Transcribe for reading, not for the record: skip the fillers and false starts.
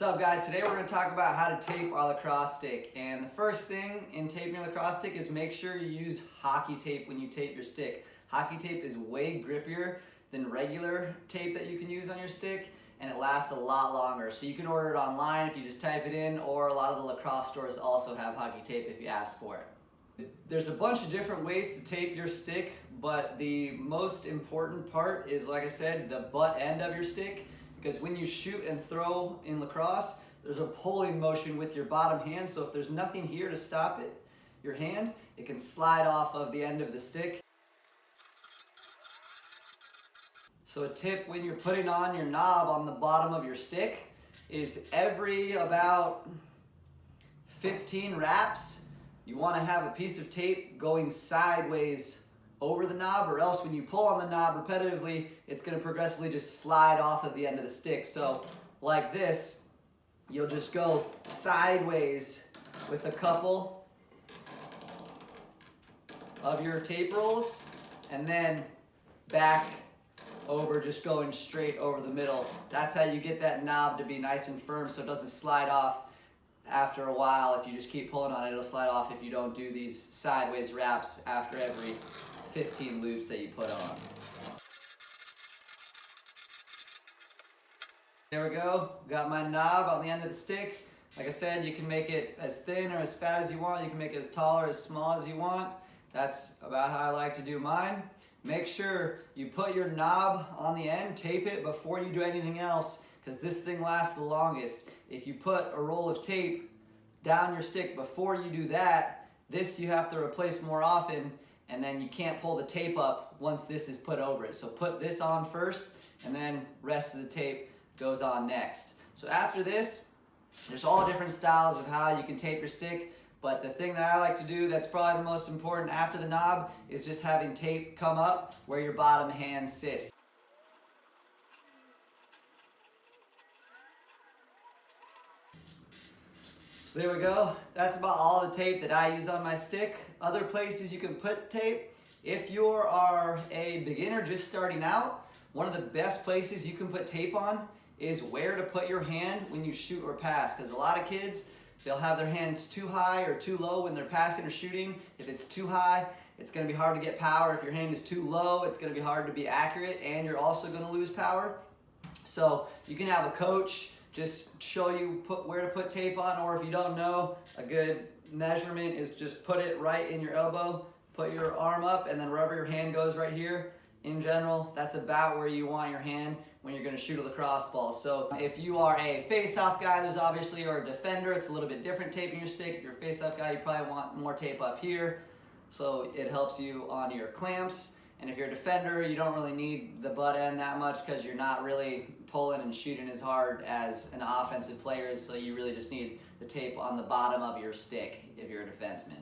What's up, guys? Today we're going to talk about how to tape our lacrosse stick. And the first thing in taping your lacrosse stick is make sure you use hockey tape when you tape your stick. Hockey tape is way grippier than regular tape that you can use on your stick, and it lasts a lot longer. So you can order it online if you just type it in, or a lot of the lacrosse stores also have hockey tape if you ask for it. There's a bunch of different ways to tape your stick, but the most important part is, like I said, the butt end of your stick. Because when you shoot and throw in lacrosse, there's a pulling motion with your bottom hand. So if there's nothing here to stop it, your hand, it can slide off of the end of the stick. So a tip when you're putting on your knob on the bottom of your stick is every about 15 wraps, you want to have a piece of tape going sideways over the knob, or else when you pull on the knob repetitively, it's going to progressively just slide off of the end of the stick. So like this, you'll just go sideways with a couple of your tape rolls, and then back over, just going straight over the middle. That's how you get that knob to be nice and firm so it doesn't slide off after a while. If you just keep pulling on it, it'll slide off if you don't do these sideways wraps after every 15 loops that you put on. There we go. Got my knob on the end of the stick. Like I said, you can make it as thin or as fat as you want. You can make it as tall or as small as you want. That's about how I like to do mine. Make sure you put your knob on the end, tape it before you do anything else, because this thing lasts the longest. If you put a roll of tape down your stick before you do that, this you have to replace more often, and then you can't pull the tape up once this is put over it. So put this on first, and then rest of the tape goes on next. So after this, there's all different styles of how you can tape your stick, but the thing that I like to do that's probably the most important after the knob is just having tape come up where your bottom hand sits. So there we go. That's about all the tape that I use on my stick. Other places you can put tape, if you are a beginner just starting out, one of the best places you can put tape on is where to put your hand when you shoot or pass. Because a lot of kids, they'll have their hands too high or too low when they're passing or shooting. If it's too high, it's going to be hard to get power. If your hand is too low, it's going to be hard to be accurate, and you're also going to lose power. So you can have a coach just show you where to put tape on, or if you don't know, a good measurement is just put it right in your elbow, put your arm up, and then wherever your hand goes right here, in general, that's about where you want your hand when you're going to shoot a lacrosse ball. So if you are a face-off guy, there's obviously, or a defender, it's a little bit different taping your stick. If you're a face-off guy, you probably want more tape up here, so it helps you on your clamps. And if you're a defender, you don't really need the butt end that much because you're not really pulling and shooting as hard as an offensive player is, so you really just need the tape on the bottom of your stick if you're a defenseman.